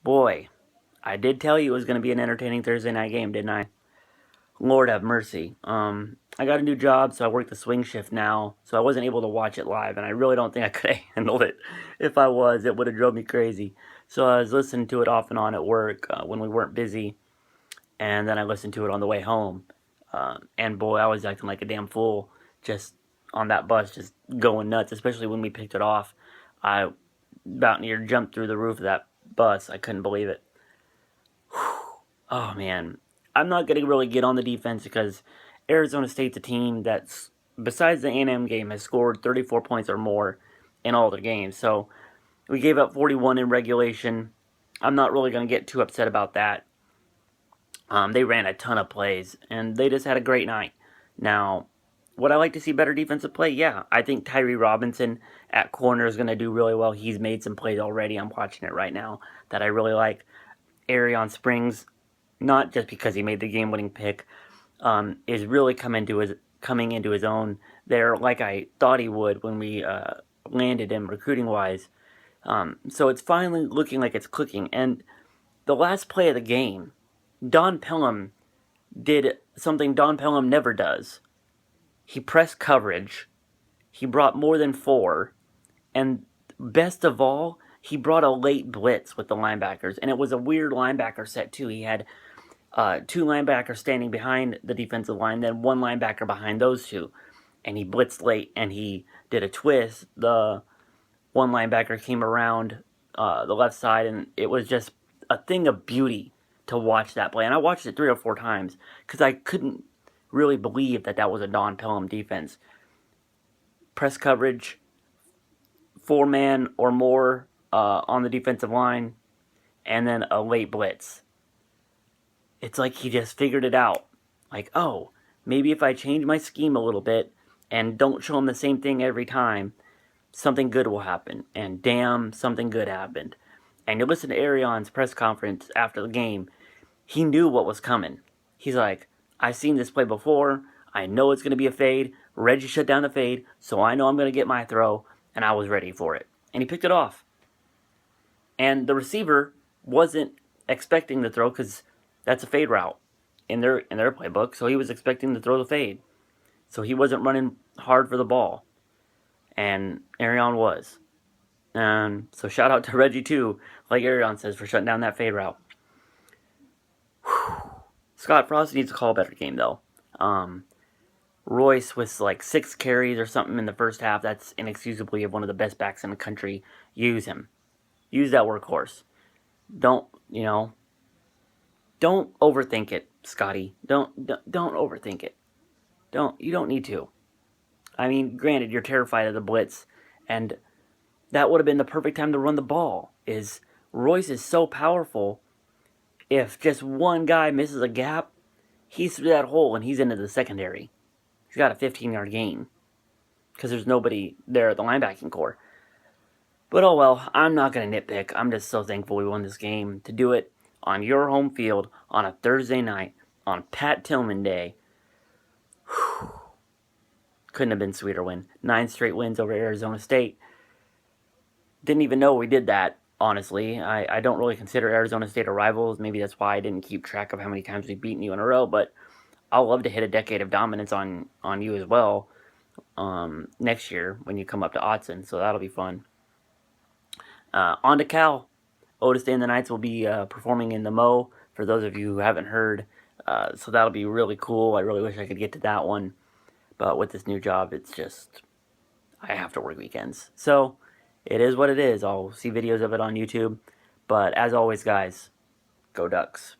Boy, I did tell you it was going to be an entertaining Thursday night game, didn't I? Lord have mercy. I got a new job, so I work the swing shift now, so I wasn't able to watch it live, and I really don't think I could have handled it. If I was, it would have drove me crazy. So I was listening to it off and on at work when we weren't busy, and then I listened to it on the way home. And boy, I was acting like a damn fool just on that bus, just going nuts, especially when we picked it off. I about near jumped through the roof of that bus. I couldn't believe it. Oh man, I'm not going to really get on the defense because Arizona State's a team that's, besides the A&M game, has scored 34 points or more in all their games. So we gave up 41 in regulation. I'm not really going to get too upset about that. They ran a ton of plays, and they just had a great night. Now, would I like to see better defensive play? Yeah, I think Tyree Robinson at corner is going to do really well. He's made some plays already. I'm watching it right now that I really like. Arion Springs, not just because he made the game-winning pick, is really coming into his own there, like I thought he would when we landed him recruiting-wise. So it's finally looking like it's clicking. And the last play of the game, Don Pelham did something Don Pelham never does. He pressed coverage. He brought more than 4. And best of all, he brought a late blitz with the linebackers. And it was a weird linebacker set, too. He had 2 linebackers standing behind the defensive line, then 1 linebacker behind those 2. And he blitzed late, and he did a twist. The 1 linebacker came around the left side, and it was just a thing of beauty to watch that play. And I watched it 3 or 4 times because I couldn't really believe that was a Don Pelham defense. Press coverage, 4-man or more on the defensive line, and then a late blitz. It's like he just figured it out. Like, oh, maybe if I change my scheme a little bit and don't show him the same thing every time, something good will happen. And damn, something good happened. And you listen to Arion's press conference after the game, he knew what was coming. He's like, I've seen this play before. I know it's going to be a fade. Reggie shut down the fade, so I know I'm going to get my throw, and I was ready for it. And he picked it off. And the receiver wasn't expecting the throw because that's a fade route in their playbook, so he was expecting to throw the fade. So he wasn't running hard for the ball. And Arion was. And so shout out to Reggie too, like Arion says, for shutting down that fade route. Whew. Scott Frost needs to call a better game though. Royce with like 6 carries or something in the first half. That's inexcusably one of the best backs in the country. Use him. Use that workhorse. Don't overthink it, Scotty. Don't overthink it. You don't need to. I mean, granted, you're terrified of the blitz, and that would have been the perfect time to run the ball. Royce is so powerful. If just one guy misses a gap, he's through that hole and he's into the secondary. He's got a 15-yard gain because there's nobody there at the linebacking core. But oh well, I'm not going to nitpick. I'm just so thankful we won this game. To do it on your home field on a Thursday night on Pat Tillman Day. Whew. Couldn't have been sweeter win. 9 straight wins over Arizona State. Didn't even know we did that, honestly. I don't really consider Arizona State a rival. Maybe that's why I didn't keep track of how many times we've beaten you in a row. But I'll love to hit a decade of dominance on you as well next year when you come up to Autzen. So that'll be fun. On to Cal. Otis Day and the Knights will be performing in the Mo, for those of you who haven't heard. So that'll be really cool. I really wish I could get to that one. But with this new job, it's just, I have to work weekends. So it is what it is. I'll see videos of it on YouTube. But as always, guys, go Ducks.